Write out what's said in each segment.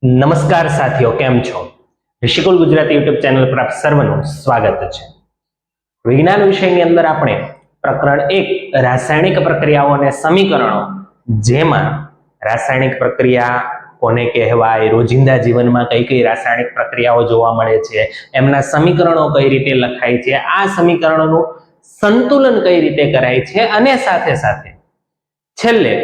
નમસ્કાર સાથીઓ, કેમ છો? ઋષિકુલ ગુજરાતી યુટ્યુબ ચેનલ પર આપ સર્વનું સ્વાગત છે. વિજ્ઞાન વિષયની અંદર આપણે પ્રકરણ 1 રાસાયણિક પ્રક્રિયાઓ અને સમીકરણો, જેમાં રાસાયણિક પ્રક્રિયા કોને કહેવાય, રોજિંદા જીવનમાં કઈ કઈ રાસાયણિક પ્રક્રિયાઓ જોવા મળે છે, એમના સમીકરણો કઈ રીતે લખાય છે, આ સમીકરણોનું સંતુલન કઈ રીતે કરાય છે, અને સાથે સાથે છેલ્લે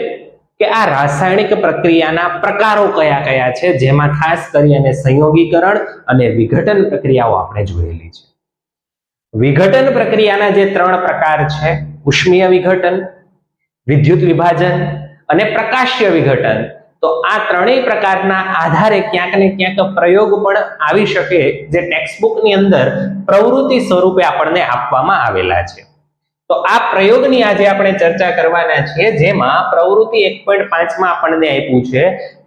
કે આ રાસાયણિક પ્રક્રિયાના પ્રકારો કયા કયા છે, જેમાં ખાસ કરીને સંયોગીકરણ અને વિઘટન પ્રક્રિયાઓ આપણે જોયેલી છે. વિઘટન પ્રક્રિયાના જે 3 પ્રકાર છે, ઉષ્મીય વિઘટન, વિદ્યુત વિભાજન અને પ્રકાશીય વિઘટન, તો આ ત્રણેય પ્રકારના આધારે ક્યાંક ને ક્યાંક પ્રયોગ પણ આવી શકે, જે ટેક્સ્ટબુકની અંદર પ્રવૃત્તિ સ્વરૂપે આપણને આપવામાં આવેલા છે. તો આ પ્રયોગની આજે આપણે ચર્ચા કરવાના છીએ, જેમાં પ્રવૃત્તિ 1.5 માં આપણને આપ્યું છે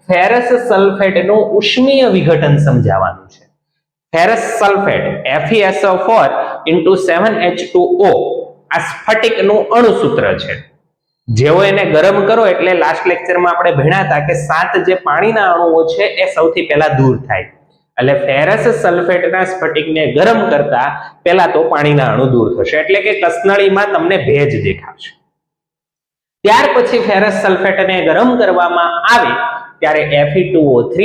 ફેરસ સલ્ફેટનું ઉષ્મીય વિઘટન સમજાવવાનું છે. ફેરસ સલ્ફેટ FeSO4 7H2O આ સ્ફટિકનું અણુસૂત્ર છે. જેવો એને ગરમ કરો એટલે લાસ્ટ લેક્ચરમાં આપણે ભણ્યા હતા કે 7 જે પાણીના અણુઓ છે એ સૌથી પહેલા દૂર થાય. એટલે ફેરસ સલ્ફેટના સ્ફટિકને ગરમ કરતા પહેલા તો પાણીના અણુ દૂર થશે, એટલે કે કસનળીમાં તમને ભેજ દેખાશે. ત્યાર પછી ફેરસ સલ્ફેટને ગરમ કરવામાં આવે ત્યારે Fe2O3,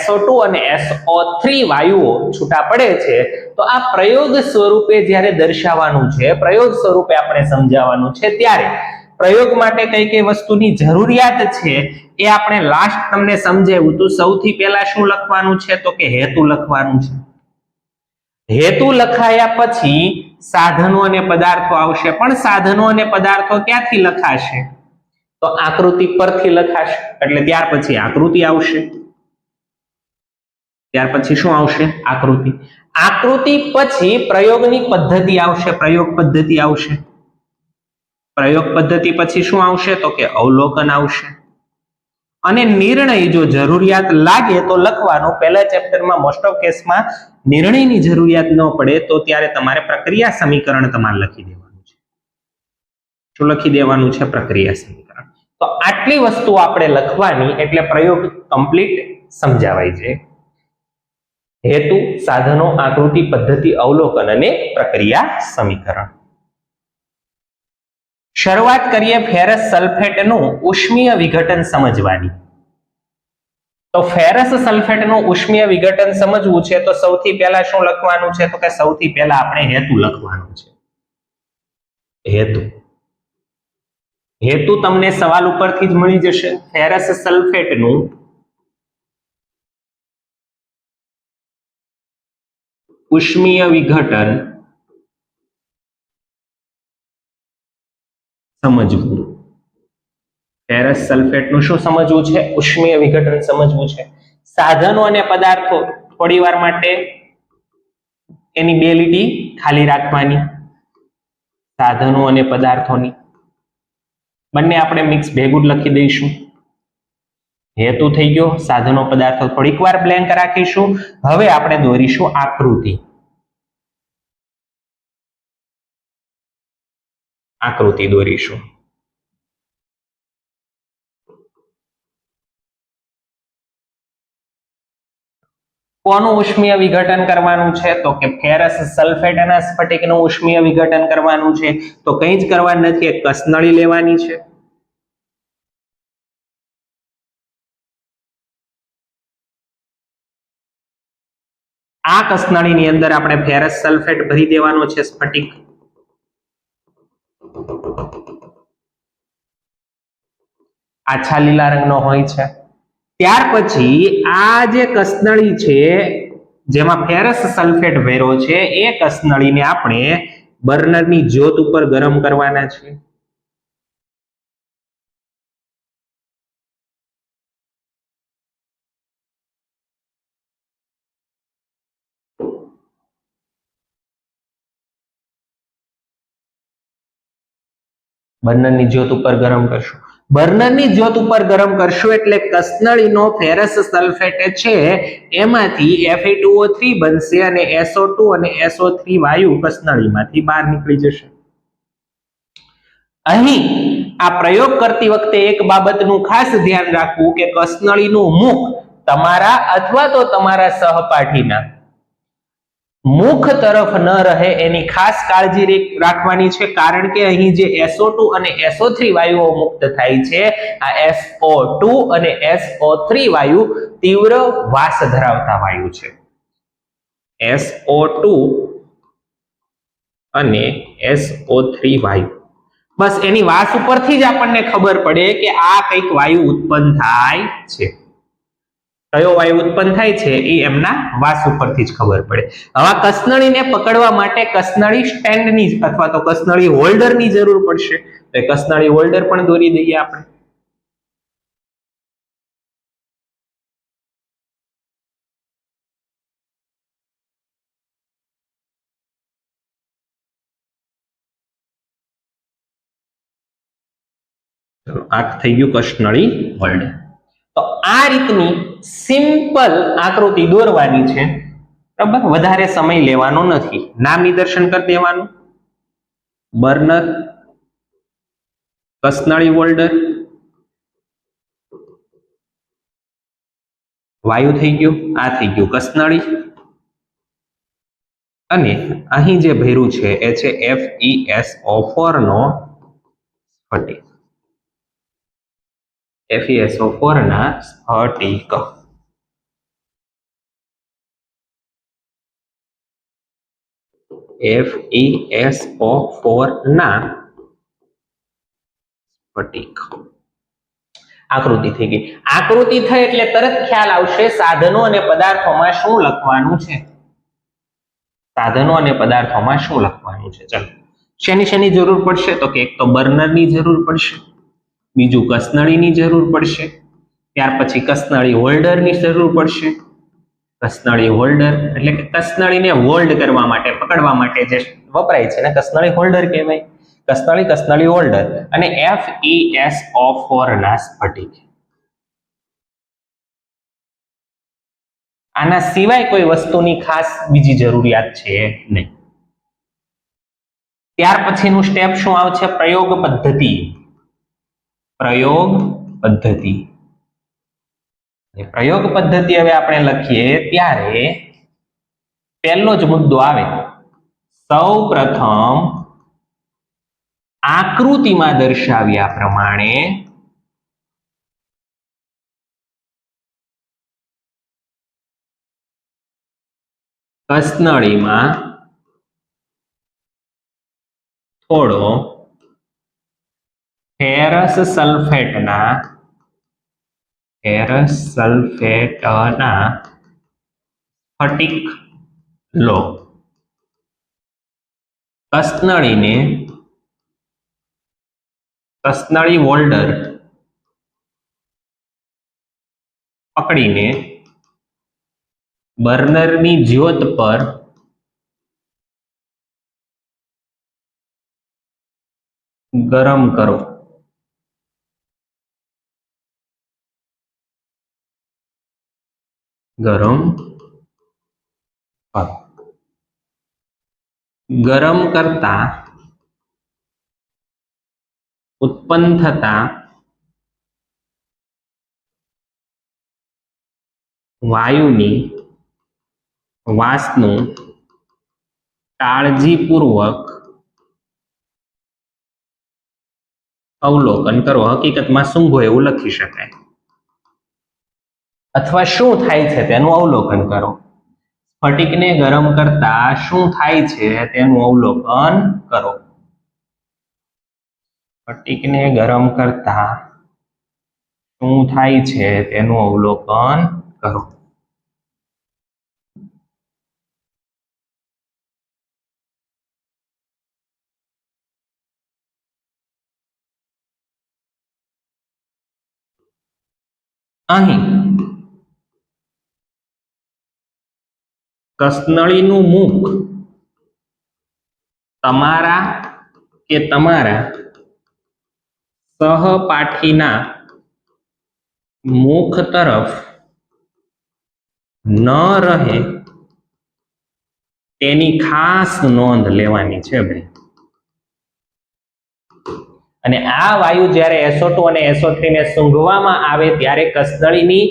SO2 અને SO3 વાયુઓ છૂટા પડે છે. તો આ પ્રયોગ સ્વરૂપે જ્યારે દર્શાવવાનું છે, પ્રયોગ સ્વરૂપે આપણે સમજાવવાનું છે, ત્યારે પ્રયોગ માટે કઈ કઈ વસ્તુની જરૂરિયાત છે એ આપણે લાસ્ટ તમને સમજાવ્યું. તો સૌથી પહેલા શું લખવાનું છે? તો કે હેતુ લખવાનું છે. હેતુ લખાયા પછી સાધનો અને પદાર્થો આવશે, પણ સાધનો અને પદાર્થો ક્યાંથી લખાશે? તો આકૃતિ પરથી લખાશે. એટલે ત્યાર પછી આકૃતિ આવશે. ત્યાર પછી શું આવશે? આકૃતિ. આકૃતિ પછી પ્રયોગની પદ્ધતિ આવશે, પ્રયોગ પદ્ધતિ આવશે. પ્રયોગ પદ્ધતિ પછી શું આવશે? તો કે અવલોકન આવશે. અને નિર્ણય જો જરૂરિયાત લાગે તો લખવાનો. પહેલા ચેપ્ટરમાં મોસ્ટ ઓફ કેસમાં નિર્ણયની જરૂરિયાત ન પડે તો ત્યારે તમારે પ્રક્રિયા સમીકરણ તમારે લખી દેવાનું છે. શું લખી દેવાનું છે? પ્રક્રિયા સમીકરણ. તો આટલી વસ્તુ આપણે લખવાની, એટલે પ્રયોગ કમ્પ્લીટ સમજાવાય છે. હેતુ, સાધનો, આકૃતિ, પદ્ધતિ, અવલોકન અને પ્રક્રિયા સમીકરણ. શરૂઆત કરીએ ફેરસ સલ્ફેટનું ઉષ્મીય વિઘટન સમજવાની. તો ફેરસ સલ્ફેટનું ઉષ્મીય વિઘટન સમજવું છે તો સૌથી પહેલા શું લખવાનું છે? તો કે સૌથી પહેલા આપણે હેતુ લખવાનું છે. હેતુ. હેતુ તમને સવાલ ઉપરથી જ મળી જશે. ફેરસ સલ્ફેટનું ઉષ્મીય વિઘટન સમજવું. ફેરસ સલ્ફેટનું શું સમજવું છે? ઉષ્મીય વિઘટન સમજવું છે. સાધનો અને પદાર્થો થોડી વાર માટે એની 2 લીટી ખાલી રાખવાની. સાધનો અને પદાર્થોની બંને આપણે મિક્સ ભેગું લખી દઈશું. હેતુ થઈ ગયો, સાધનો પદાર્થો થોડીક વાર બ્લેન્ક રાખીશું. હવે આપણે દોરીશું આકૃતિ. આકૃતિ દોરીશું. કોનું ઉષ્મીય વિઘટન કરવાનું છે? તો કે ફેરસ સલ્ફેટના સ્ફટિકનું ઉષ્મીય વિઘટન કરવાનું છે. તો કંઈ જ કરવાનું નથી, એક કસનળી લેવાની છે. આ કસનળીની અંદર આપણે ફેરસ સલ્ફેટ ભરી દેવાનો છે, સ્ફટિક. આછા લીલા રંગનો હોય છે. ત્યાર પછી આ જે કસનળી છે જેમાં ફેરસ સલ્ફેટ ભર્યો છે, એ કસનળીને આપણે બર્નરની જ્યોત ઉપર ગરમ કરવાના છે. બર્નરની જ્યોત ઉપર ગરમ કરશું. બર્નરની જ્યોત ઉપર ગરમ કરશું એટલે કસનળીનો ફેરસ સલ્ફેટ છે એમાંથી Fe2O3 બનશે અને SO2 અને SO3 વાયુ કસનળીમાંથી બહાર નીકળી જશે. અહીં આ પ્રયોગ કરતી વખતે એક બાબતનું ખાસ ધ્યાન રાખવું કે કસનળીનું મુખ તમારા અથવા તો તમારા સહપાઠીના મુખ તરફ ન રહે એની ખાસ કાળજી રાખવાની છે, કારણ કે અહીં જે SO2 અને SO3 વાયુઓ મુક્ત થાય છે, આ SO2 અને SO3 વાયુ તીવ્ર વાસ ધરાવતા વાયુ છે. SO2 અને SO3 વાયુ, બસ એની વાસ ઉપરથી જ આપણને ખબર પડે કે આ કઈક વાયુ ઉત્પન્ન થાય છે. કયો વાયુ ઉત્પન્ન થાય છે એ એમના વાસ ઉપરથી જ ખબર પડે. હવે કસનળીને પકડવા માટે કસનળી સ્ટેન્ડની અથવા તો કસનળી હોલ્ડરની જરૂર પડશે, તો કસનળી હોલ્ડર પણ દોરી દઈએ આપણે. આ થઈ ગયું કસનળી હોલ્ડર. તો આ રીતની સિમ્પલ આકૃતિ દોરવાની છે, બરાબર, વધારે સમય લેવાનો નથી. નામ નિદર્શન કરી દેવાનું. બર્નર, કસનળી હોલ્ડર, વાયુ થઈ ગયું, આ થઈ ગયું કસનળી, અને અહીં જે ભર્યું છે એ છે FeSO4 નો સ્ફટિક. FeSO4 ના સ્ફટિક. FeSO4 ના સ્ફટિક. આકૃતિ થઈ ગઈ. આકૃતિ થઈ એટલે તરત ખ્યાલ આવશે સાધનો અને પદાર્થોમાં શું લખવાનું છે. સાધનો અને પદાર્થોમાં શું લખવાનું છે. ચલો, શેની જરૂર પડશે? તો કે એક તો બર્નરની જરૂર પડશે, બીજું કસનળીની જરૂર પડશે, ત્યાર પછી કસનળી હોલ્ડરની જરૂર પડશે. કસનળી હોલ્ડર એટલે કે કસનળીને હોલ્ડ કરવા માટે, પકડવા માટે જે વપરાય છે ને કસનળી હોલ્ડર કહેવાય. કસનળી હોલ્ડર અને FeSO4 ના સ્ફટિક. આના સિવાય કોઈ વસ્તુની ખાસ બીજી જરૂરિયાત છે નહીં. ત્યાર પછીનું સ્ટેપ શું આવશે? પ્રયોગ પદ્ધતિ. પ્રયોગ પદ્ધતિ. પ્રયોગ પદ્ધતિ હવે આપણે લખીએ ત્યારે પહેલો જ મુદ્દો આવે. સૌ પ્રથમ આકૃતિમાં દર્શાવ્યા પ્રમાણે કસનળીમાં થોડો ફેરસ સલ્ફેટના સ્ફટિક લો. કસનળી હોલ્ડર પકડીને બર્નરની જ્યોત પર ગરમ કરો. ગરમ કરતા ઉત્પન્ન થતા વાયુની વાસનું કાળજીપૂર્વક અવલોકન કરો. હકીકતમાં સૂંઘો એવું લખી શકાય, અથવા શું થાય છે તેનું અવલોકન કરો. સ્ફટિકને ગરમ કરતા શું થાય છે તેનું અવલોકન કરો. સ્ફટિકને ગરમ કરતા શું થાય છે તેનું અવલોકન કરો. અહીં કસનળીનું મુખ તમારા કે તમારા સહપાઠીના મુખ તરફ ન રહે તેની ખાસ નોંધ લેવાની છે ભાઈ. અને આ વાયુ જ્યારે SO2 અને SO3 ને સૂંઘવામાં આવે ત્યારે કસનળીની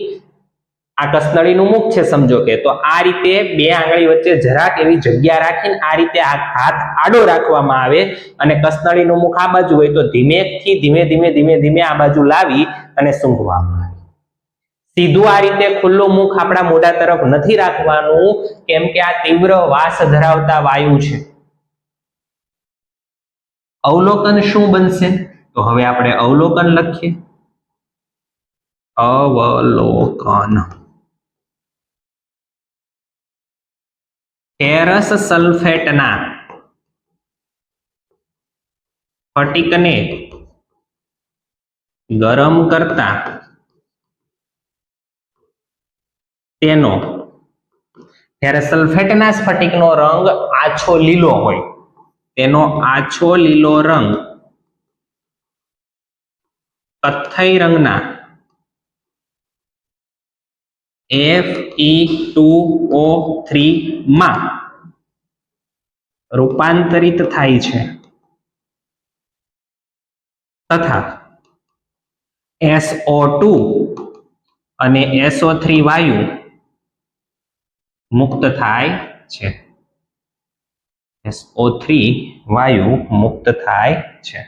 આ કસનળીનું મુખ છે સમજો કે, તો આ રીતે બે આંગળી વચ્ચે જરાક એવી જગ્યા રાખીને આ રીતે આ હાથ આડો રાખવામાં આવે અને કસનળીનું મુખ આ બાજુ હોય તો ધીમેથી ધીમે ધીમે ધીમે ધીમે આ બાજુ લાવી અને સૂંઘવામાં આવે. સીધું આ રીતે ખુલ્લું મુખ આપણા મોઢા તરફ નથી રાખવાનું, કેમ કે આ તીવ્ર વાસ ધરાવતા વાયુ છે. અવલોકન શું બનશે? તો હવે આપણે અવલોકન લખીએ. અવલોકન. ફેરસ સલ્ફેટના સ્ફટિકને ગરમ કરતા તેનો ફેરસ સલ્ફેટના સ્ફટિકનો રંગ આછો લીલો હોય, તેનો આછો લીલો રંગ કથ્થઈ રંગના Fe2O3 માં રૂપાંતરિત થાય છે તથા SO2 અને SO3 વાયુ મુક્ત થાય છે. SO3 વાયુ મુક્ત થાય છે.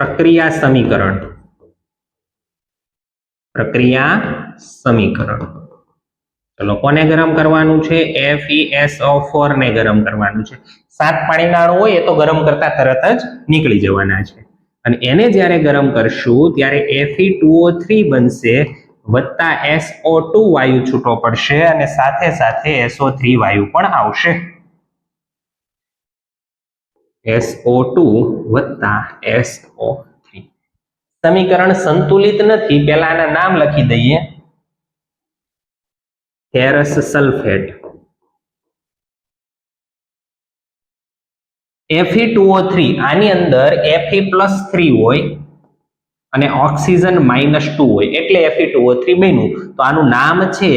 પ્રક્રિયા સમીકરણ. પ્રક્રિયા સમીકરણ. ચલો કોને ગરમ કરવાનું છે? FeSO4 ને ગરમ કરવાનું છે. 7 પાણીના અણુ હોય એ તો ગરમ કરતા તરત જ નીકળી જવાના છે, અને એને જ્યારે ગરમ કરશું ત્યારે Fe2O3 બનશે વત્તા SO2 વાયુ છૂટો પડશે અને સાથે સાથે SO3 વાયુ પણ આવશે. SO2 વત્તા SO3. સમીકરણ સંતુલિત નથી, પહેલા આના નામ લખી દઈએ. ફેરસ સલ્ફેટ Fe2O3, આની અંદર Fe+3 હોય અને ઓક્સિજન -2 હોય એટલે Fe2O3 બન્યું. તો આનું નામ છે,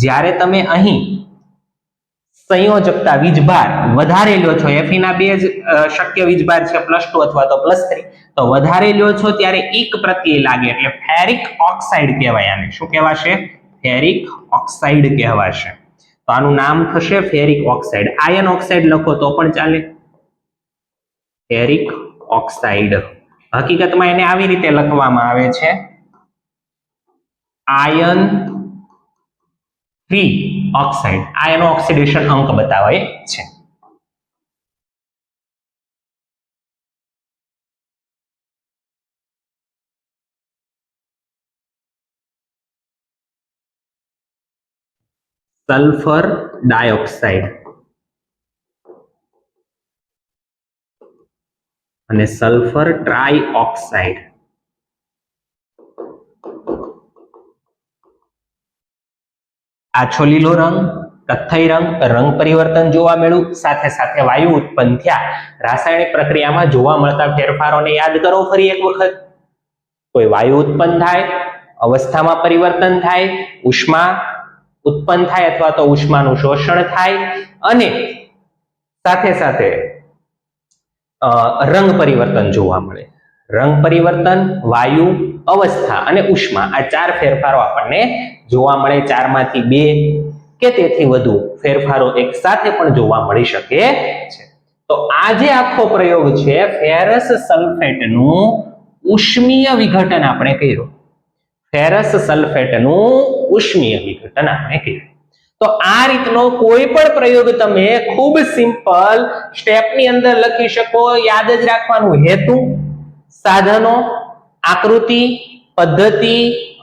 જ્યારે તમે અહીં સંયોજકતા વીજભાર વધારે લ્યો છો, Fe ના બે જ શક્ય વીજભાર છે, +2 અથવા તો +3, તો વધારે લ્યો છો ત્યારે ઈક પ્રત્યય લાગે એટલે ફેરિક ઓક્સાઇડ કહેવાય. આને શું કહેવાશે? ફેરિક ઓક્સાઇડ કહેવાશે. તો આનું નામ થશે ફેરિક ઓક્સાઇડ. આયન ઓક્સાઇડ લખો તો પણ ચાલે, ફેરિક ઓક્સાઇડ. હકીકતમાં એને આવી રીતે લખવામાં આવે છે, ion free oxide. Ion oxidation અંક બતાવે છે. સલ્ફર ડાયોક્સાઇડ અને સલ્ફર ટ્રાઇઓક્સાઇડ. આછો લીલો રંગ, કથ્થઈ રંગ પરિવર્તન જોવા મળ્યું, સાથે સાથે વાયુ ઉત્પન્ન થયા. રાસાયણિક પ્રક્રિયામાં જોવા મળતા ફેરફારોને યાદ કરો ફરી એક વખત. કોઈ વાયુ ઉત્પન્ન થાય, અવસ્થામાં પરિવર્તન થાય, ઉષ્મા ઉત્પન્ન થાય અથવા તો ઉષ્માનું શોષણ થાય, અને સાથે સાથે રંગ પરિવર્તન જોવા મળે. રંગ પરિવર્તન, વાયુ, અવસ્થા અને ઉષ્મા, આ 4 ફેરફારો આપણને જોવા મળે. 4 માંથી 2 કે તેથી વધુ ફેરફારો એક સાથે પણ જોવા મળી શકે છે. તો આ જે આખો પ્રયોગ છે, ફેરસ સલ્ફેટનું ઉષ્મીય વિઘટન આપણે કર્યું. ફેરસ સલ્ફેટનું ઉષ્મીય વિઘટન આપણે કર્યું. તો આ રીતનો કોઈ પણ પ્રયોગ તમે ખૂબ સિમ્પલ સ્ટેપની અંદર લખી શકો. યાદ જ રાખવાનું હેતુ, સાધનો, આકૃતિ, પદ્ધતિ,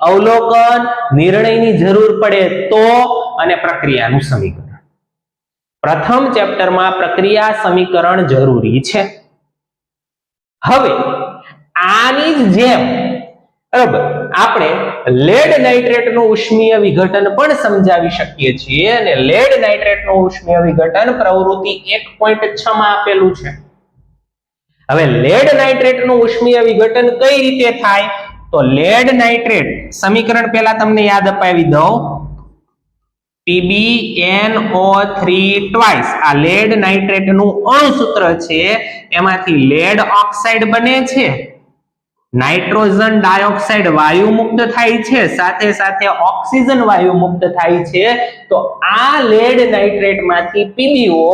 અવલોકન, નિર્ણયની જરૂર પડે તો, અને પ્રક્રિયાનું સમીકરણ. પ્રથમ ચેપ્ટરમાં પ્રક્રિયા સમીકરણ જરૂરી છે. હવે આની જ જેમ બરાબર આપણે લેડ નાઇટ્રેટનું ઉષ્મીય વિઘટન પણ સમજાવી શકીએ છીએ, અને લેડ નાઇટ્રેટનું ઉષ્મીય વિઘટન પ્રવૃત્તિ 1.6 માં આપેલું છે. હવે લેડ નાઇટ્રેટનું ઉષ્મીય વિઘટન કઈ રીતે થાય? તો લેડ નાઇટ્રેટ સમીકરણ પહેલા તમને યાદ અપાવી દઉં. PbNO3 ટ્વાઇસ આ લેડ નાઇટ્રેટ નું અણુસૂત્ર છે, એમાંથી લેડ ઓક્સાઇડ બને છે, નાઇટ્રોજન ડાયોક્સાઇડ વાયુ મુક્ત થાય છે, સાથે સાથે ઓક્સિજન વાયુ મુક્ત થાય છે. તો આ લેડ નાઇટ્રેટ માંથી PbO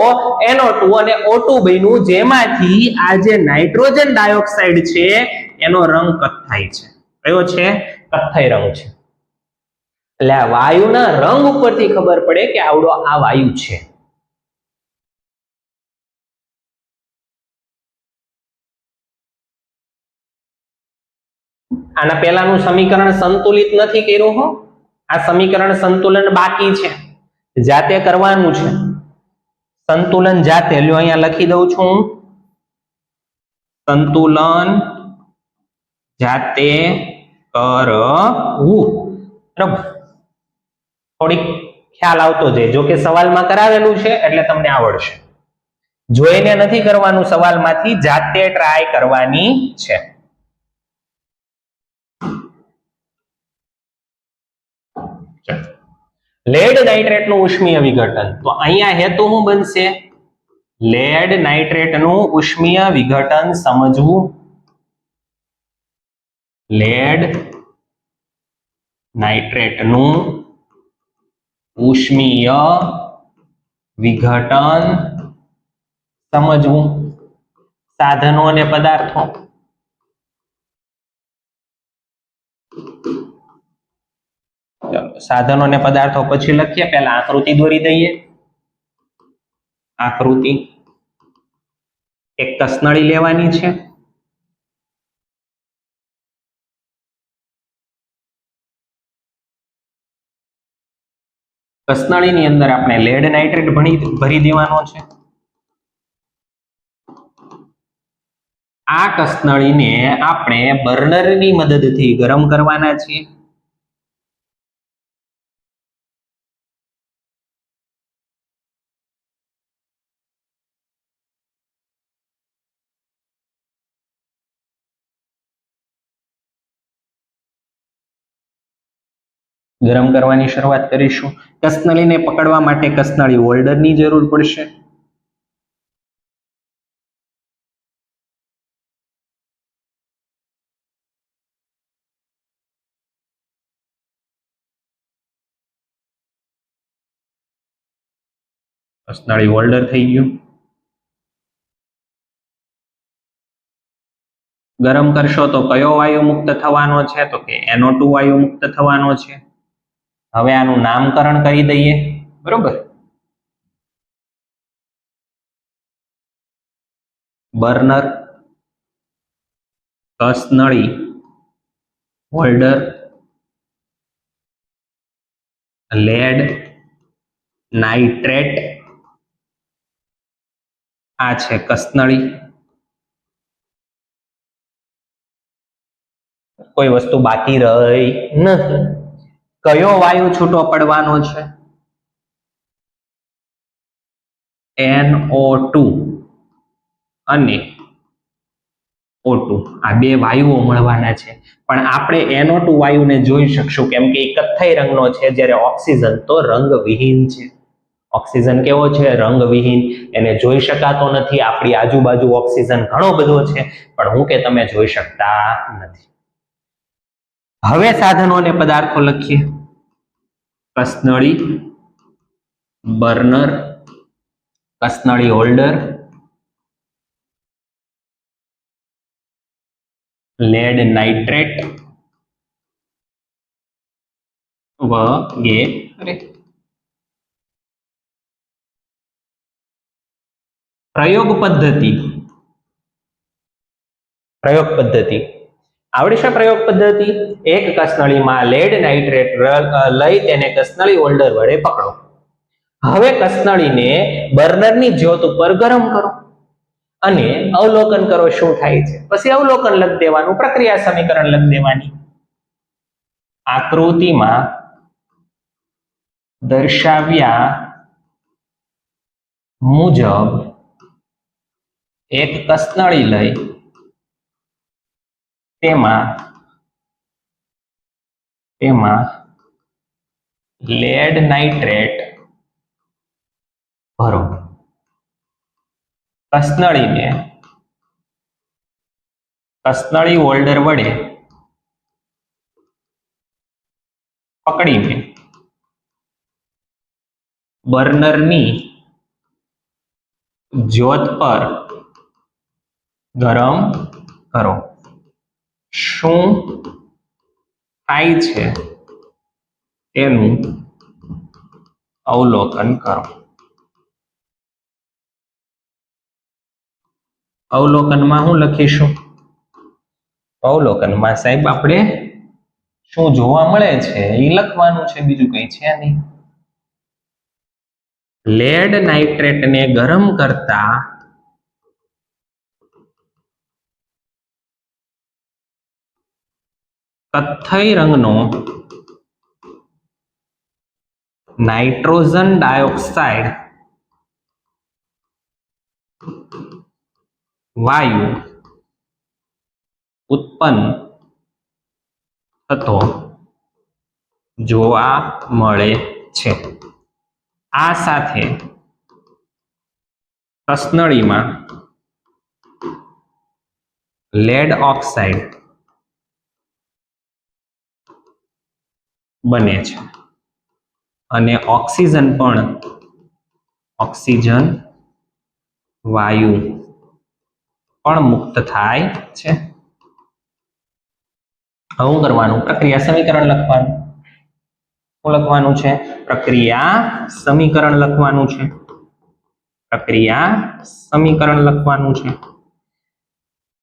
NO2 અને O2 બન્યું, જેમાંથી આ જે નાઇટ્રોજન ડાયોક્સાઇડ છે એનો રંગ કથ્થાઈ છે. કયો છે? કથ્થાઈ રંગ છે. એટલે આ વાયુના રંગ ઉપરથી ખબર પડે કે આવડો આ વાયુ છે. આના પહેલાનું સમીકરણ સંતુલિત નથી કર્યું હો, આ સમીકરણ સંતુલન બાકી છે, જાતે કરવાનું છે. સંતુલન જાતે લ્યો, અહીંયા લખી દઉં છું, સંતુલન જાતે કરવું. બરાબર, થોડીક ખ્યાલ આવતો જાય. જો કે સવાલમાં કરાવેલું છે એટલે તમને આવડશે. જોઈને નથી કરવાનું, સવાલમાંથી જાતે ટ્રાય કરવાની છે. લેડ નાઇટ્રેટ નું ઉષ્મીય વિઘટન. તો અહીંયા હેતુ શું બનશે? લેડ નાઇટ્રેટ નું ઉષ્મીય વિઘટન સમજવું. લેડ નાઇટ્રેટ નું ઉષ્મીય વિઘટન સમજવું. સાધનો અને પદાર્થો. સાધનો અને પદાર્થો પછી લખીએ, પહેલા આકૃતિ દોરી દઈએ. આકૃતિ, એક કસનળી લેવાની છે. કસનળીની અંદર આપણે લેડ નાઇટ્રેટ ભરી દેવાનો છે. આ કસનળીને આપણે બર્નરની મદદથી ગરમ કરવાના છીએ. ગરમ કરવાની શરૂઆત કરીશું. કસનળીને પકડવા માટે કસનળી હોલ્ડરની જરૂર પડશે. કસનળી હોલ્ડર થઈ ગયું. ગરમ કરશો તો કયો વાયુ મુક્ત થવાનો છે? તો કે NO2 વાયુ મુક્ત થવાનો છે. હવે આનું નામકરણ કરી દઈએ. બરોબર, બર્નર, કસનળી, હોલ્ડર, લેડ નાઇટ્રેટ, આ છે કસનળી. કોઈ વસ્તુ બાકી રહી નથી. કયો વાયુ છૂટો પડવાનો છે? NO2 અને O2. આ બે વાયુઓ મળવાના છે, પણ આપણે NO2 વાયુને જોઈ શકશું કેમ કે એ કથ્થાઈ રંગનો છે, જ્યારે ઓક્સિજન તો રંગવિહીન છે. ઓક્સિજન કેવો છે? રંગવિહીન. એને જોઈ શકાતો નથી. આપણી આજુબાજુ ઓક્સિજન ઘણો બધો છે, પણ હું કે તમે જોઈ શકતા નથી. હવે સાધનો અને પદાર્થો લખીએ. કસનળી, બર્નર, કસનળી હોલ્ડર, લેડ નાઇટ્રેટ વગેરે. પ્રયોગ પદ્ધતિ. પ્રયોગ પદ્ધતિ આવડશે? પ્રયોગ પદ્ધતિ. એક કસનળીમાં લેડ નાઇટ્રેટ લઈ તેને કસનળી હોલ્ડર વડે પકડો. હવે કસનળીને બર્નરની જ્યોત ઉપર ગરમ કરો અને અવલોકન કરો શું થાય છે. પછી અવલોકન લખી દેવાનું, પ્રક્રિયા સમીકરણ લખી દેવાની. આકૃતિમાં દર્શાવ્યા મુજબ એક કસનળી લઈ તેમાં લેડ નાઇટ્રેટ ભરો. કસનળી હોલ્ડર વડે પકડીને બર્નરની જ્યોત પર ગરમ કરો. શું થાય છે તેનું અવલોકન કરો. અવલોકનમાં શું લખીશું? અવલોકનમાં સાહેબ આપણે શું જોવા મળે છે એ લખવાનું છે, બીજું કઈ છે નહીં. લેડ નાઇટ્રેટને ગરમ કરતા કથ્થઈ રંગનો નાઇટ્રોજન ડાયોક્સાઇડ વાયુ ઉત્પન્ન થતો જોવા મળે છે. આ સાથે કસનળીમાં લેડ ઓક્સાઇડ બને છે અને ઓક્સિજન વાયુ પણ મુક્ત થાય છે. હવે શું કરવાનું? પ્રક્રિયા સમીકરણ લખવાનું. શું લખવાનું છે? પ્રક્રિયા સમીકરણ લખવાનું છે. પ્રક્રિયા સમીકરણ લખવાનું છે.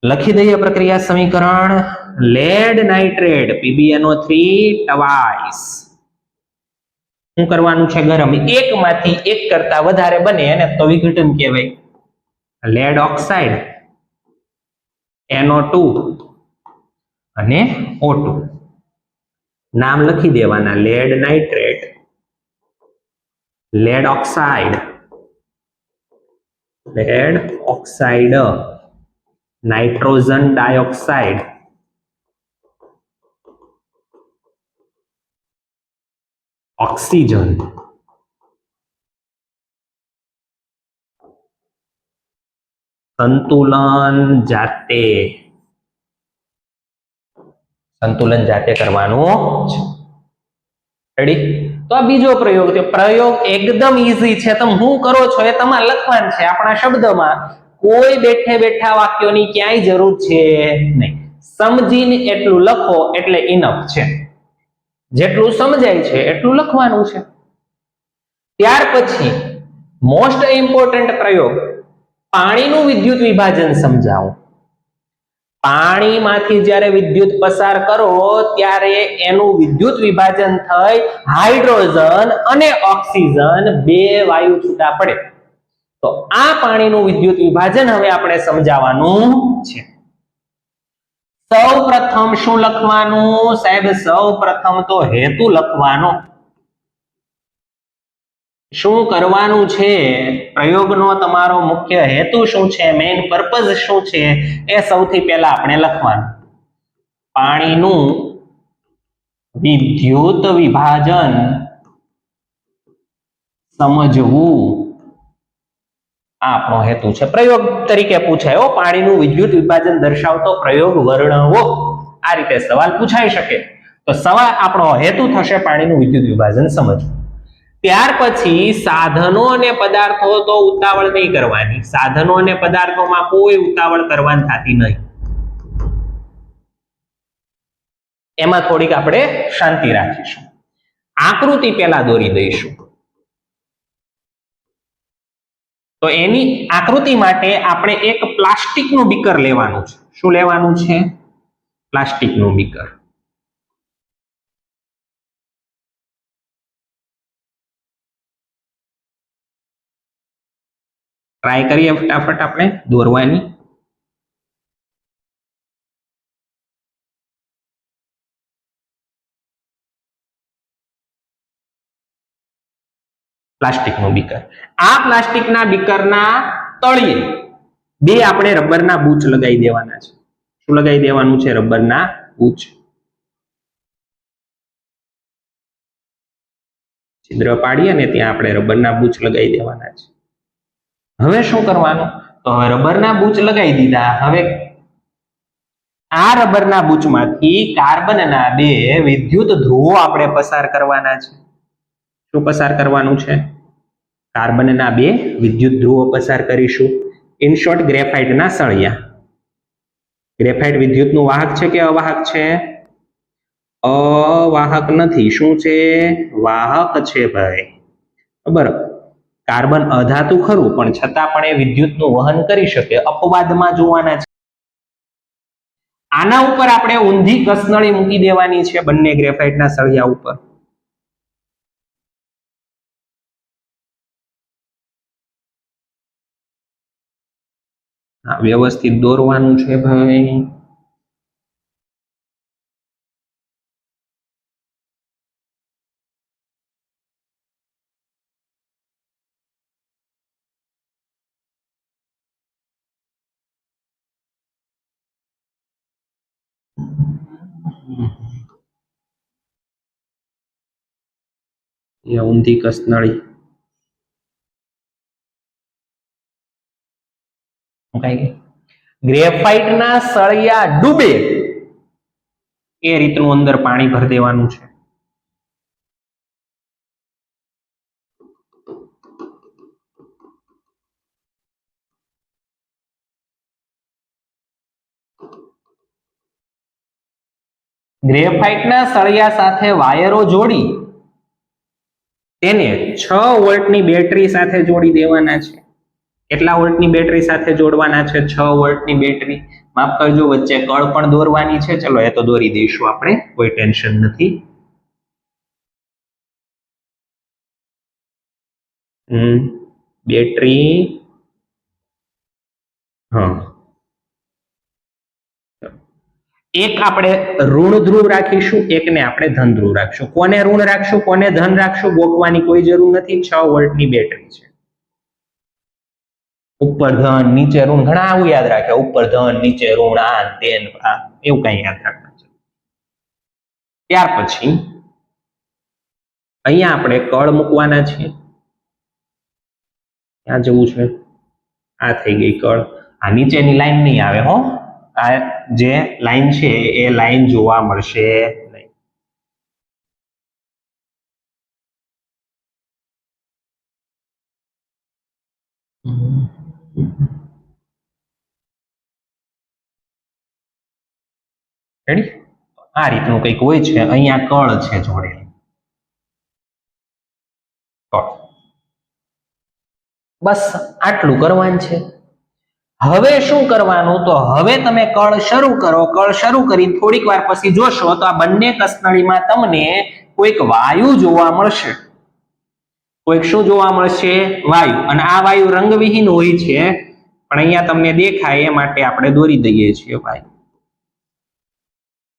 લખી દઈએ પ્રક્રિયા સમીકરણ. લેડ નાઇટ્રેટ PbNO3 ટ્વાઇસ શું કરવાનું છે? ગરમ. એકમાંથી એક કરતા વધારે બને એને તો વિઘટન કહેવાય. લેડ ઓક્સાઇડ NO2 અને O2 નામ લખી દેવાના. Lead nitrate, lead oxide, nitrogen dioxide, oxygen, સંતુલન જાતે કરવાનું છે. રેડી? તો આ બીજો પ્રયોગ છે. પ્રયોગ એકદમ ઈઝી છે. તમે શું કરો છો એ તમારે લખવાનું છે. આપણા શબ્દમાં કોઈ બેઠે બેઠા વાક્યોની ક્યાંય જરૂર છે નહીં. સમજીને એટલું લખો એટલે ઇનફ છે. જેટલું સમજાય છે એટલું લખવાનું છે. ત્યાર પછી મોસ્ટ ઇમ્પોર્ટન્ટ પ્રયોગ, પાણીનું વિદ્યુત વિભાજન સમજાવો. પાણીમાંથી જ્યારે વિદ્યુત પસાર કરો ત્યારે એનું વિદ્યુત વિભાજન થઈ હાઇડ્રોજન અને ઓક્સિજન બે વાયુ છૂટા પડે. તો આ પાણીનું વિદ્યુત વિભાજન હવે આપણે સમજાવવાનું છે. સૌપ્રથમ શું લખવાનું સાહેબ? સૌપ્રથમ તો હેતુ લખવાનો. શું કરવાનું છે? પ્રયોગનો તમારો મુખ્ય હેતુ શું છે? મેઇન પર્પઝ શું છે? એ સૌથી પહેલા આપણે લખવાનું. પાણીનું વિદ્યુત વિભાજન સમજવું આપણો હેતુ છે. પ્રયોગ તરીકે પૂછાયો. પાણીનું વિદ્યુત વિભાજન દર્શાવતો પ્રયોગ વર્ણવો. આ રીતે સવાલ પૂછાઈ શકે. તો સવાલ આપણો હેતુ થશે પાણીનું વિદ્યુત વિભાજન સમજવું. ત્યાર પછી સાધનો અને પદાર્થો તો ઉતાવળ નહીં કરવાની. સાધનો અને પદાર્થોમાં કોઈ ઉતાવળ કરવાની થતી નહીં. એમાં થોડીક આપણે શાંતિ રાખીશું. આકૃતિ પહેલા દોરી દઈશું. તો એની આકૃતિ માટે આપણે એક પ્લાસ્ટિકનું બીકર લેવાનું છે. શું લેવાનું છે? પ્લાસ્ટિકનું બીકર. ટ્રાય કરીએ ફટાફટ આપણે દોરવાની. પ્લાસ્ટિકનું બીકર. આ પ્લાસ્ટિકના બીકરના તળિયે બે આપણે રબરના બૂચ લગાવી દેવાના છે. શું લગાવી દેવાનું છે? રબરના બૂચ. છિદ્ર પાડી અને ત્યાં આપણે રબરના બૂચ લગાવી દેવાના છે. હવે શું કરવાનું? તો હવે રબરના બૂચ લગાવી દીધા. હવે આ રબરના બૂચમાંથી કાર્બનના 2 વિદ્યુત ધ્રુવો આપણે પસાર કરવાના છે. શું પસાર કરવાનું છે? કાર્બનના 2 વિદ્યુત ધ્રુવો પસાર કરીશું. ઇન શોર્ટ, ગ્રેફાઇટના સળિયા. ગ્રેફાઇટ વિદ્યુતનું વાહક છે કે અવાહક છે? અવાહક નથી. શું છે? વાહક છે ભાઈ. બરાબર. કાર્બન અધાતુ ખરું, પણ છતાં પણ એ વિદ્યુતનું વહન કરી શકે. અપવાદમાં જોવાના છે. આના ઉપર આપણે ઊંધી કસનળી મૂકી દેવાની છે બંને ગ્રેફાઇટના સળિયા ઉપર. વ્યવસ્થિત દોરવાનું છે ભાઈ. ઊંધી કસનળી ગ્રેફાઇટના સળિયા ડૂબે એ રીતનું અંદર પાણી ભરી દેવાનું છે. ગ્રેફાઇટના સળિયા સાથે વાયરો જોડી તેને 6 વોલ્ટની બેટરી સાથે જોડી દેવાના છે. કેટલા વોલ્ટની બેટરી સાથે જોડવાના છે? 6 વોલ્ટની બેટરી. માફ કરજો, વચ્ચે કળ પણ દોરવાની છે. ચલો એ તો દોરી દઈશું આપણે, કોઈ ટેન્શન નથી. બેટરી એક આપણે ઋણ ધ્રુવ રાખીશું, એકને આપણે ધન ધ્રુવ રાખીશું. કોને ઋણ રાખશું, કોને ધન રાખશું, ગોખવાની કોઈ જરૂર નથી. 6 વોલ્ટની બેટરી છે. ઉપર ધન નીચે ઋણ, ઘણા આવું યાદ રાખે. ઉપર ધન નીચે ઋણ, આ તેન એવું કઈ યાદ રાખવું છે. ત્યાર પછી અહીંયા આપણે કળ મૂકવાના છીએ. ક્યાં જવું છે? આ થઈ ગઈ કળ. આ નીચેની લાઈન નહીં આવે હો. આ જે લાઈન છે એ લાઈન જોવા મળશે નહીં. રેડી? આ રીતનું કંઈક હોય છે. અહીંયા કળ છે જોડેલી. બસ આટલું કરવાનું છે. હવે શું કરવાનું? તો હવે તમે કળ શરૂ કરો. કળ શરૂ કરીને થોડીક વાર પછી જોશો તો આ બંને કસનળીમાં તમને કોઈક વાયુ જોવા મળશે. કોઈક શું જોવા મળશે? વાયુ. અને આ વાયુ રંગવિહીન હોય છે, પણ અહીંયા તમને દેખાય એ માટે આપણે દોરી દઈએ છીએ વાયુ.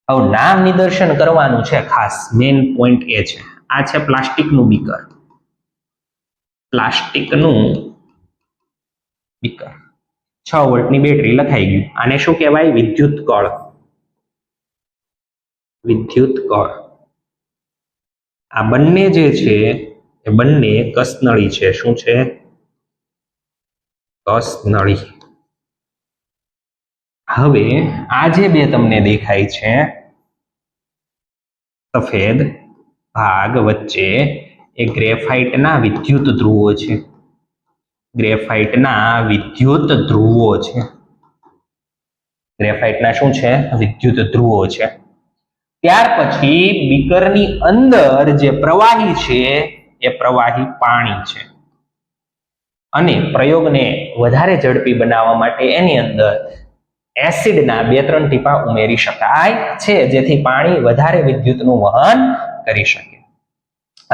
હવે નામ નિદર્શન કરવાનું છે ખાસ. મેઇન પોઈન્ટ એ છે. આ છે પ્લાસ્ટિકનું બીકર. પ્લાસ્ટિકનું બીકર. 6 વોલ્ટની બેટરી લખાઈ ગયું. આને શું કહેવાય? વિદ્યુત કળ. વિદ્યુત કળ. આ બંને જે છે એ બંને કસનળી છે. શું છે? કસનળી. હવે આ જે બે તમને દેખાય છે સફેદ ભાગ વચ્ચે, એ ગ્રેફાઇટના વિદ્યુત ધ્રુવો છે. ગ્રેફાઇટના વિદ્યુત ધ્રુવો છે. ગ્રેફાઇટના શું છે? વિદ્યુત ધ્રુવો છે. ત્યાર પછી બીકરની અંદર જે પ્રવાહી છે એ પ્રવાહી પાણી છે. અને પ્રયોગને વધારે ઝડપી બનાવવા માટે એની અંદર એસિડના 2-3 ટીપા ઉમેરી શકાય છે, જેથી પાણી વધારે વિદ્યુતનું વહન કરી શકે.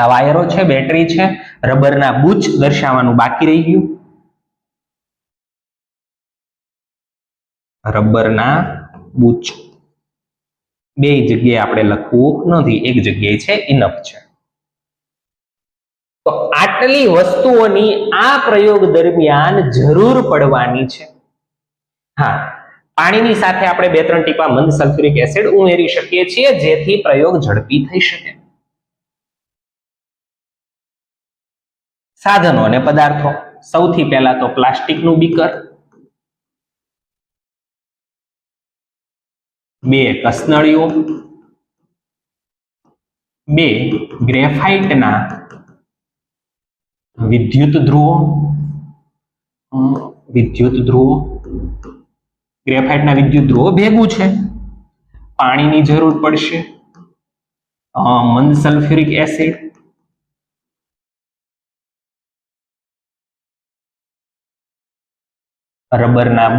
આ વાયરો છે, બેટરી છે, રબરના બૂચ દર્શાવવાનું બાકી રહી ગયું. રબરના બૂચ બે જગ્યાએ આપણે લખવું નથી, એક જગ્યાએ છે, ઇનફ છે. તો આટલી વસ્તુઓની આ પ્રયોગ દરમિયાન જરૂર પડવાની છે. હા, પાણીની સાથે આપણે 2-3 ટીપા મંદ સલ્ફ્યુરિક એસિડ ઉમેરી શકીએ છીએ, જેથી પ્રયોગ ઝડપી થઈ શકે. સાધનો અને પદાર્થો. સૌથી પહેલા તો પ્લાસ્ટિકનું બીકર, 2 કસનળીઓ, 2 ગ્રેફાઇટના વિદ્યુત ધ્રુવો, ગ્રેફાઇટના વિદ્યુત ધ્રુવો ભેગું છે. પાણીની જરૂર પડશે, મંદ સલ્ફ્યુરિક એસિડ, રબરના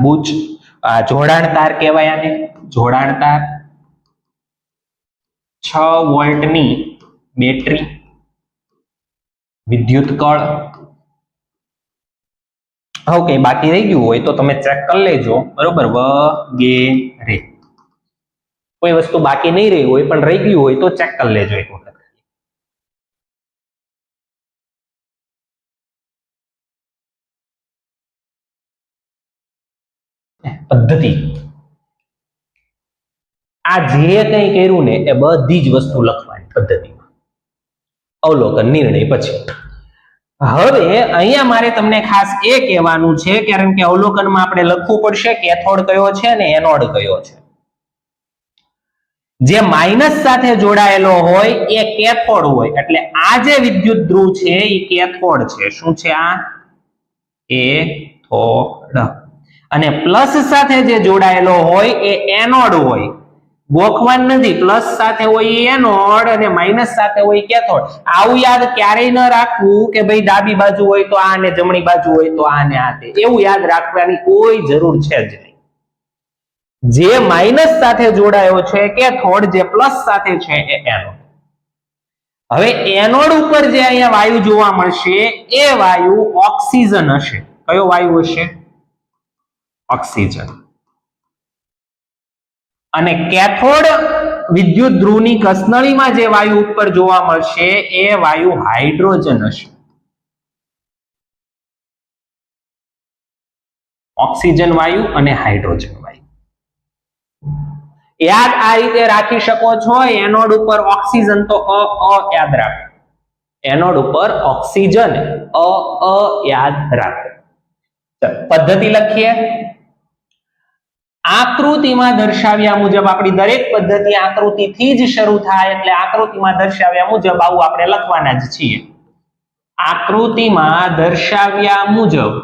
બૂચ, આ જોડાણ તાર કહેવાય આને, જોડાણ તાર, 6 વોલ્ટની બેટરી, વિદ્યુત કળ. ઓકે, બાકી રહી ગયું હોય તો તમે ચેક કરી લેજો, બરોબર, વગેરે. કોઈ વસ્તુ બાકી નહીં રહી હોય પણ રહી ગયું હોય તો ચેક કરી લેજો એક વખત. પદ્ધતિ, આ જે કંઈ કર્યું ને એ બધી જ વસ્તુ લખવાની પદ્ધતિમાં, અવલોકન, નિર્ણય પછી. હવે અહીંયા મારે તમને ખાસ એ કહેવાનું છે, કારણ કે અવલોકનમાં આપણે લખવું પડશે કેથોડ કયો છે ને એનોડ કયો છે. જે માઇનસ સાથે જોડાયેલો હોય એ કેથોડ હોય, એટલે આ જે વિદ્યુત ધ્રુવ છે એ કેથોડ છે. શું છે આ? કેથોડ. અને પ્લસ સાથે જે જોડાયેલો હોય એ એનોડ હોય. ગોખવાનું નથી, પ્લસ સાથે હોય એનોડ અને માઇનસ સાથે હોય કેથોડ. આવું યાદ ક્યારેય ન રાખવું કે ભાઈ ડાબી બાજુ હોય તો આ ને જમણી બાજુ હોય તો આ ને આ તે, એવું યાદ રાખવાની કોઈ જરૂર છે જ નહીં. જે માઇનસ સાથે જોડાયો છે કેથોડ, જે પ્લસ સાથે છે એ એનોડ. હવે એનોડ ઉપર જે અહીંયા વાયુ જોવા મળશે એ વાયુ ઓક્સિજન હશે. કયો વાયુ હશે? ઓક્સિજન. અને કેથોડ વિદ્યુત ધ્રુવની કસનળીમાં જે વાયુ ઉપર જોવા મળશે એ વાયુ હાઇડ્રોજન હશે. ઓક્સિજન વાયુ અને હાઇડ્રોજન વાયુ. યાદ આ રીતે રાખી શકો છો. એનોડ ઉપર ઓક્સિજન તો યાદ રાખો, એનોડ ઉપર ઓક્સિજન યાદ રાખો. પદ્ધતિ લખીએ. આકૃતિમાં દર્શાવ્યા મુજબ, આપણી દરેક પદ્ધતિ આકૃતિથી જ શરૂ થાય, એટલે આકૃતિમાં દર્શાવ્યા મુજબ આવું આપણે લખવાના જ છીએ. આકૃતિમાં દર્શાવ્યા મુજબ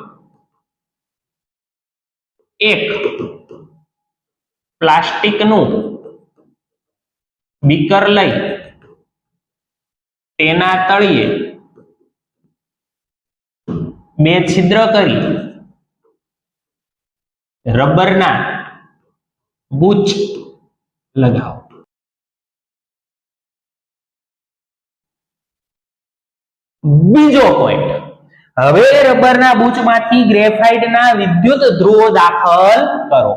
એક પ્લાસ્ટિકનું બીકર લઈ તેના તળિયે 2 છિદ્ર કરી રબરના બૂચ લગાવો. બીજો પોઈન્ટ, હવે રબરના બૂચમાંથી ગ્રેફાઇટના વિદ્યુત ધ્રુવો દાખલ કરો.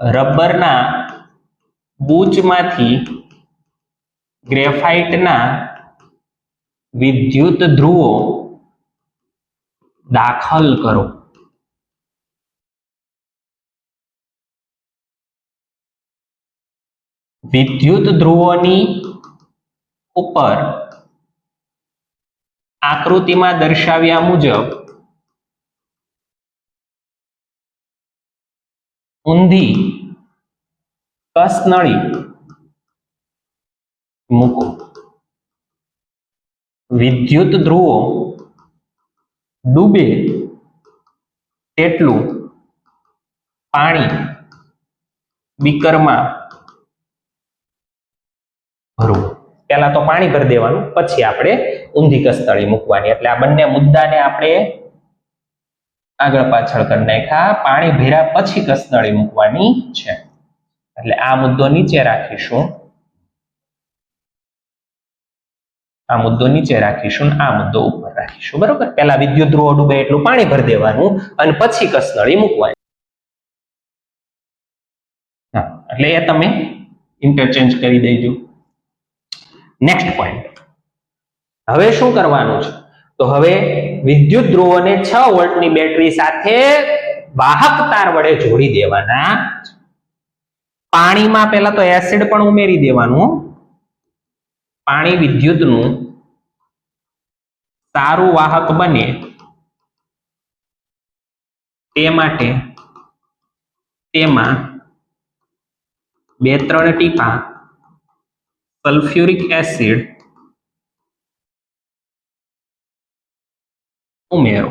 રબરના બૂચમાંથી ગ્રેફાઇટના વિદ્યુત ધ્રુવો દાખલ કરો. વિદ્યુત ધ્રુવોની ઉપર આકૃતિમાં દર્શાવ્યા મુજબ ઊંધી કસનળી મૂકો. વિદ્યુત ધ્રુવો ડૂબે તેટલું પાણી બીકરમાં ભરવું. પહેલા તો પાણી ભરી દેવાનું, પછી આપણે ઊંધી કસનળી મૂકવાની. એટલે આ બંને મુદ્દાને આપણે આગળ પાછળ કરી નાખ્યા. પાણી ભર્યા પછી કસનળી મૂકવાની છે. એટલે આ મુદ્દો નીચે રાખીશું, આ મુદ્દો નીચે રાખીશું, આ મુદ્દો ઉપર રાખીશું. બરોબર. પહેલા વિદ્યુત ધ્રુવો ડૂબે એટલું પાણી ભરી દેવાનું અને પછી કસનળી મૂકવાની. હા, એટલે એ તમે ઇન્ટરચેન્જ કરી દેજો. નેક્સ્ટ પોઈન્ટ, હવે શું કરવાનું છે? તો હવે વિદ્યુત ધ્રુવોને 6 વોલ્ટની બેટરી સાથે વાહક તાર વડે જોડી દેવાના. પાણીમાં પહેલા તો એસિડ પણ ઉમેરી દેવાનું. પાણી વિદ્યુતનું સારું વાહક બને તે માટે તેમાં 2-3 ટીપા સલ્ફ્યુરિક એસિડ ઉમેરો.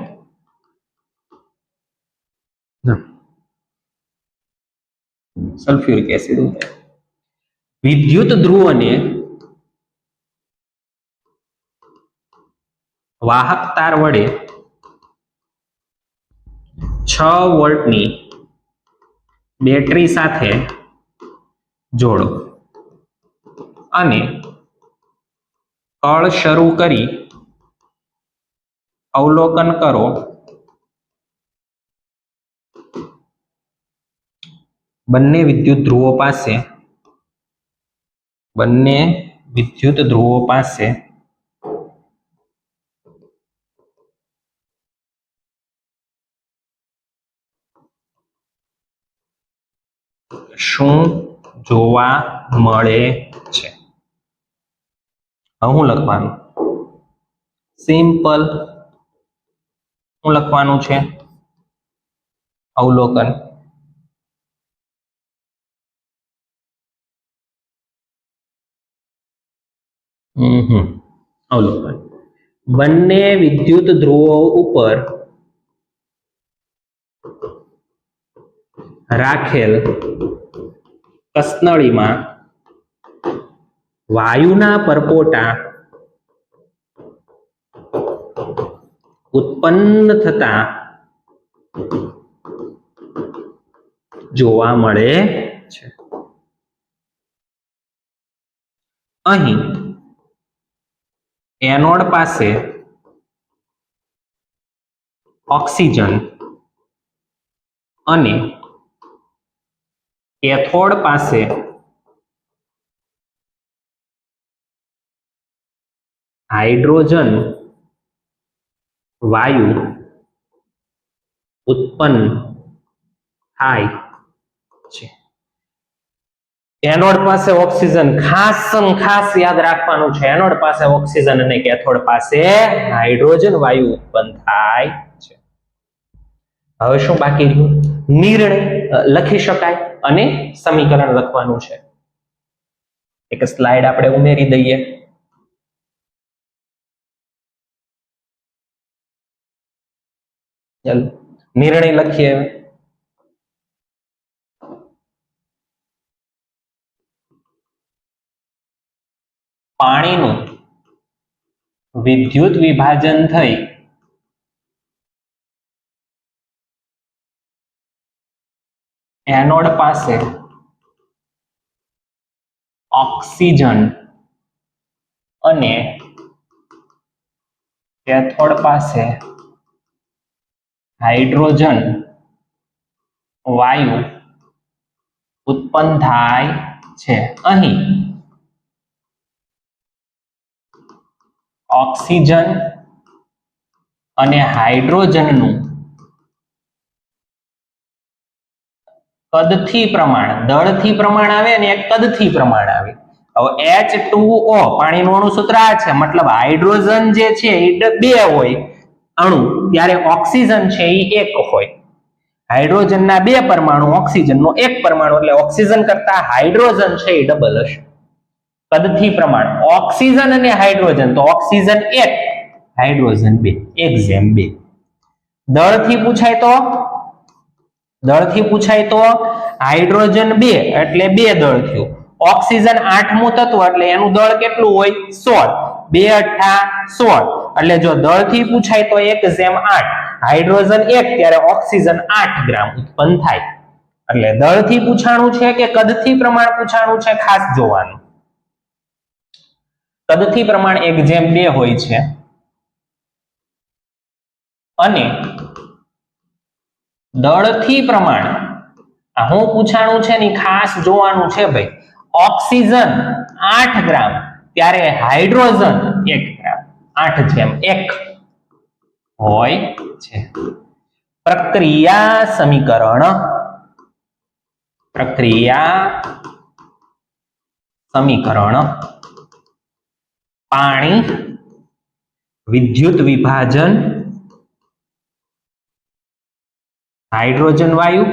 સલ્ફ્યુરિક એસિડ ઉમેરો. વિદ્યુત ધ્રુવને વાહક તાર વડે 6 વોલ્ટની બેટરી સાથે જોડો અને કળ શરૂ કરી અવલોકન કરો. બંને વિદ્યુત ધ્રુવો પાસે શું જોવા મળે છે? હું લખવાનું સિમ્પલ. શું લખવાનું છે? અવલોકન. અવલોકન. બંને વિદ્યુત ધ્રુવો ઉપર રાખેલ કસનળીમાં વાયુના પરપોટા ઉત્પન્ન થતા જોવા મળે છે. અહીં એનોડ પાસે ઓક્સિજન અને કેથોડ પાસે હાઇડ્રોજન વાયુ ઉત્પન્ન થાય છે. એનોડ પાસે ઓક્સિજન, ખાસ યાદ રાખવાનું છે. એનોડ પાસે ઓક્સિજન અને કેથોડ પાસે હાઇડ્રોજન વાયુ ઉત્પન્ન થાય છે. હવે શું બાકી રહ્યું? નિર્ણય લખી શકાય અને સમીકરણ લખવાનું છે. એક સ્લાઇડ આપણે ઉમેરી દઈએ. ચાલો નિર્ણય લખીએ. પાણીનું વિદ્યુત વિભાજન થઈ એનોડ પાસે ઓક્સિજન અને કેથોડ પાસે હાઇડ્રોજન વાયુ ઉત્પન્ન થાય છે. અહીં ઓક્સિજન અને હાઇડ્રોજનનું કદથી પ્રમાણ, દળથી પ્રમાણ આવે અને એક કદથી પ્રમાણ આવે. હવે H2O પાણીનું અણુ સૂત્ર આ છે, મતલબ હાઇડ્રોજન જે છે એ 2 હોય અણુ, ત્યારે ઓક્સિજન છે એ 1 હોય. હાઇડ્રોજનના 2 પરમાણુ, ઓક્સિજનનો 1 પરમાણુ, એટલે ઓક્સિજન કરતા હાઇડ્રોજન છે એ ડબલ હશે. કદથી પ્રમાણ ઓક્સિજન અને હાઇડ્રોજન, તો ઓક્સિજન 1 હાઇડ્રોજન 2, 1:2. દળથી પૂછાય તો હાઇડ્રોજન 2 એટલે 2 દળ થયું. ઓક્સિજન 8મું તત્વ એટલે એનું દળ કેટલું હોય? 16. 2 × 16. એટલે જો દળથી પૂછાય તો 1:8. હાઇડ્રોજન 1 ત્યારે ઓક્સિજન 8 ગ્રામ ઉત્પન્ન થાય. એટલે દળથી પૂછાણું છે કે કદથી પ્રમાણ પૂછાણું છે, ખાસ જોવાનું. કદથી પ્રમાણ 1:2 હોય છે અને દળથી પ્રમાણ હું પૂછાણું છે ને ખાસ જોવાનું છે ભાઈ. ઓક્સિજન 8 ગ્રામ ત્યારે હાઇડ્રોજન 1 ગ્રામ, 8:1 હોય છે. પ્રક્રિયા સમીકરણ પાણી વિદ્યુત વિભાજન હાઇડ્રોજન વાયુ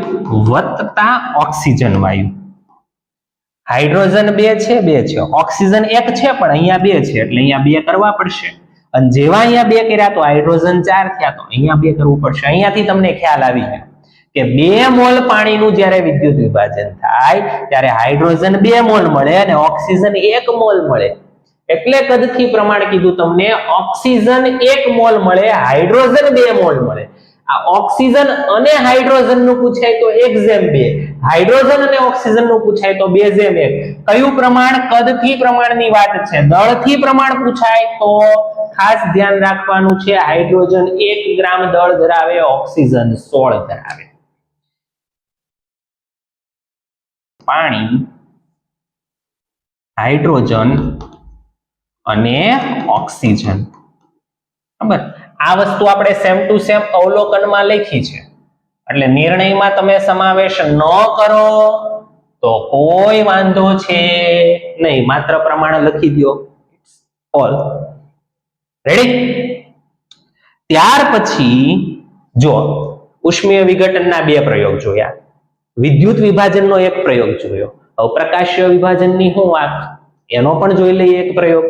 વત્તા ઓક્સિજન વાયુ. હાઇડ્રોજન 2 છે, ઓક્સિજન 1 છે, પણ અહીંયા 2 છે એટલે અહીંયા 2 કરવા પડશે. અને જેવા અહીંયા 2 કર્યા તો હાઇડ્રોજન 4 થયા, તો અહીંયા 2 કરવું પડશે. અહીંયાથી તમને ખ્યાલ આવી ગયો કે 2 મોલ પાણીનું જ્યારે વિદ્યુત વિભાજન થાય ત્યારે હાઇડ્રોજન 2 મોલ મળે અને ઓક્સિજન 1 મોલ મળે. એટલે કદથી પ્રમાણ કીધું તમને, ઓક્સિજન 1 મોલ મળે, હાઇડ્રોજન 2 મોલ મળે. આ ઓક્સિજન અને હાઇડ્રોજન નું પૂછાય તો 1:2, હાઇડ્રોજન અને ઓક્સિજન નું પૂછાય તો 2:1. કયું પ્રમાણ? કદથી પ્રમાણની વાત છે. દળથી પ્રમાણ પૂછાય તો ખાસ ધ્યાન રાખવાનું છે, હાઇડ્રોજન 1 ગ્રામ દળ ધરાવે, ઓક્સિજન 16 ધરાવે. પાણી, હાઇડ્રોજન અને ઓક્સિજન. બરાબર, આ વસ્તુ આપણે સેમ ટુ સેમ અવલોકનમાં લખી છે એટલે નિર્ણયમાં તમે સમાવેશ ન કરો તો કોઈ વાંધો છે નહીં, માત્ર પ્રમાણ લખી દો. All ready. ત્યાર પછી જો ઉષ્મીય વિઘટનના 2 પ્રયોગ જોયા, વિદ્યુત વિભાજનનો 1 પ્રયોગ જોયો, અવપ્રકાશીય વિભાજનની શું વાત એનો પણ જોઈ લઈએ એક પ્રયોગ.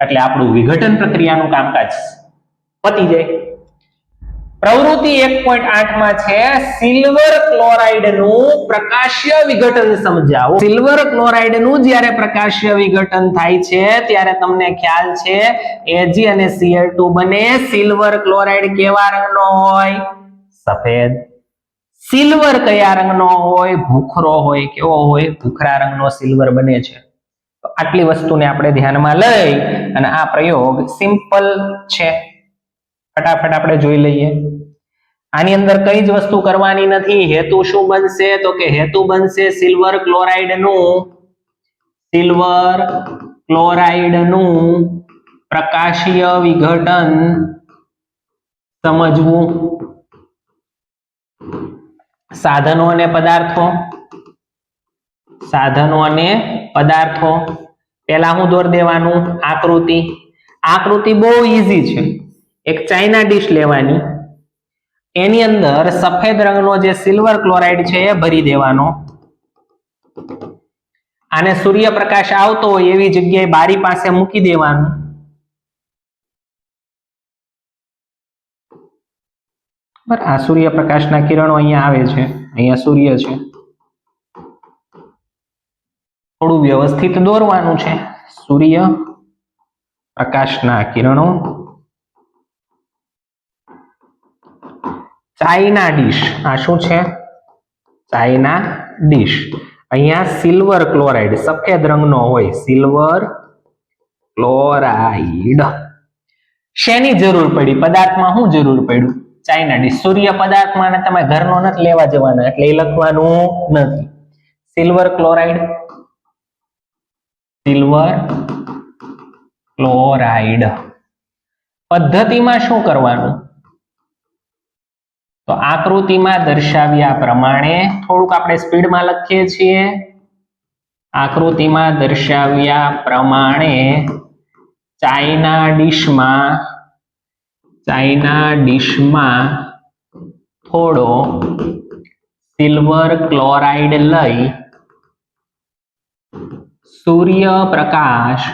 એટલે આપણું વિઘટન પ્રક્રિયાનું કામકાજ પતી જાય. પ્રવૃત્તિ 1.8 માં છે સિલ્વર ક્લોરાઇડ નું પ્રકાશીય વિઘટન સમજાવો. સિલ્વર ક્લોરાઇડ નું જ્યારે પ્રકાશીય વિઘટન થાય છે ત્યારે તમને ખ્યાલ છે Ag અને Cl2 બને. સિલ્વર ક્લોરાઇડ કેવા રંગનો હોય? સફેદ. સિલ્વર કયા રંગનો હોય? ભૂખરો હોય. કેવો હોય? ભૂખરા રંગનો સિલ્વર બને છે. તો આટલી વસ્તુને આપણે ધ્યાનમાં લઈ અને આ પ્રયોગ સિમ્પલ છે, ફટાફટ આપણે જોઈ લઈએ. આની અંદર કઈ જ વસ્તુ કરવાની નથી. હેતુ શું બનશે? તો કે હેતુ બનશે સિલ્વર ક્લોરાઇડ નું પ્રકાશીય વિઘટન સમજવું. સાધનો અને પદાર્થો. પહેલા હું દોર દેવાનું આકૃતિ. આકૃતિ બહુ ઈઝી છે. એક ચાઇના ડીશ લેવાની, એની અંદર સફેદ રંગનો જે સિલ્વર ક્લોરાઇડ છે એ ભરી દેવાનો. આને સૂર્યપ્રકાશ આવતો હોય એવી જગ્યાએ બારી પાસે મૂકી દેવાનું. આ સૂર્યપ્રકાશના કિરણો અહીંયા આવે છે, અહીંયા સૂર્ય છે. થોડું વ્યવસ્થિત દોરવાનું છે. સૂર્ય પ્રકાશના કિરણો, ચાઇના ડીશ. આ શું છે? China dish. અહીંયા સિલ્વર ક્લોરાઇડ સફેદ રંગનો હોય, સિલ્વર ક્લોરાઇડ. શેની જરૂર પડી? પદાર્થમાં શું જરૂર પડ્યું? China dish. સૂર્ય પદાર્થમાં તમે ઘરનો નથી લેવા જવાના એટલે એ લખવાનું નથી. સિલ્વર ક્લોરાઇડ, પદ્ધતિમાં શું કરવાનું? તો આકૃતિમાં દર્શાવ્યા પ્રમાણે થોડુંક આપણે સ્પીડમાં લખીએ છીએ. આકૃતિમાં દર્શાવ્યા પ્રમાણે ચાઇના ડીશમાં થોડો સિલ્વર ક્લોરાઇડ લઈ સૂર્યપ્રકાશ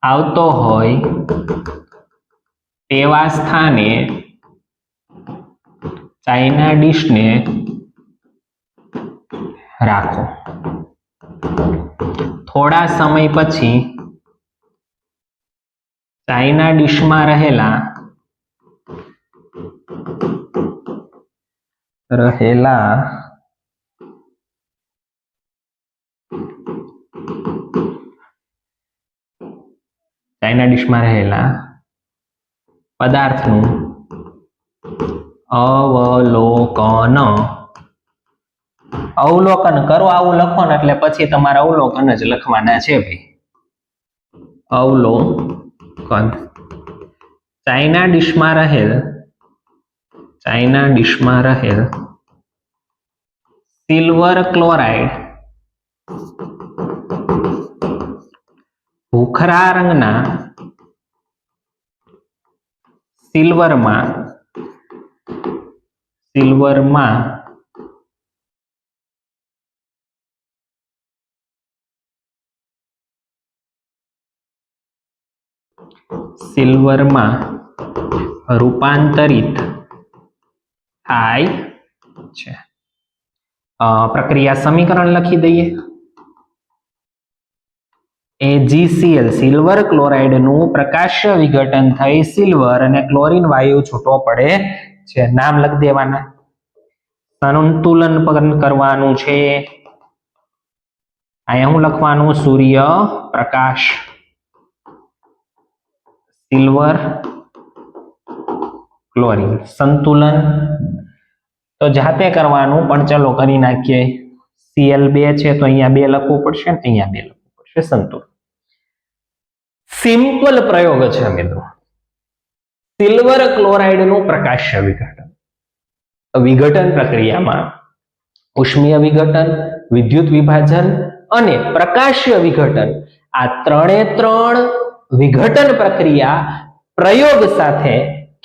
આવતો હોય તેવા સ્થાને ચાઇના ડીશને રાખો. થોડા સમય પછી ચાઇના ડીશમાં રહેલા પદાર્થનું અવલોકન કરો. આવું લખો ને એટલે પછી તમારે અવલોકન જ લખવાના છે ભાઈ. અવલોકન. ચાઇના ડીશમાં રહેલ સિલ્વર ક્લોરાઇડ ભૂખરા રંગના સિલ્વરમાં રૂપાંતરિત થાય છે. પ્રક્રિયા સમીકરણ લખી દઈએ. AgCl સિલ્વર ક્લોરાઇડ નું પ્રકાશ્ય વિઘટન થઈ સિલ્વર અને ક્લોરીન વાયુ છૂટો પડે છે. નામ લખી દેવાના. સંતુલન કરવાનું છે. અહીંયા હું લખવાનું સૂર્ય પ્રકાશ, સિલ્વર, ક્લોરીન. સંતુલન તો જાતે કરવાનું, પણ ચલો કરી નાખીએ. Cl2 છે તો અહીંયા 2 લખવું પડશે ને અહીંયા 2 લખવું પડશે. સંતુલન સિમ્પલ પ્રયોગ છે મિત્રો. સિલ્વર ક્લોરાઇડ નું પ્રકાશ્ય વિઘટન. વિઘટન પ્રક્રિયામાં ઉષ્મીય વિઘટન, વિદ્યુત વિભાજન અને પ્રકાશ્ય વિઘટન, આ ત્રણ વિઘટન પ્રક્રિયા પ્રયોગ સાથે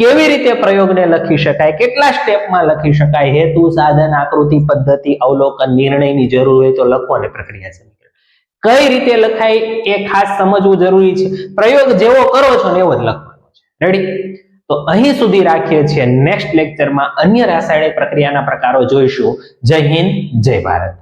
કેવી રીતે પ્રયોગને લખી શકાય, કેટલા સ્ટેપમાં લખી શકાય, હેતુ, સાધન, આકૃતિ, પદ્ધતિ, અવલોકન, નિર્ણયની જરૂર હોય તો લખો અને પ્રક્રિયા સમીકરણ કઈ રીતે લખાય એ ખાસ સમજવું જરૂરી છે. પ્રયોગ જેવો કરો છો ને એવો જ લખવાનો છે. રેડી? તો અહીં સુધી રાખીએ છીએ. નેક્સ્ટ લેક્ચરમાં અન્ય રાસાયણિક પ્રક્રિયાના પ્રકારો જોઈશું. જય હિન્દ, જય ભારત.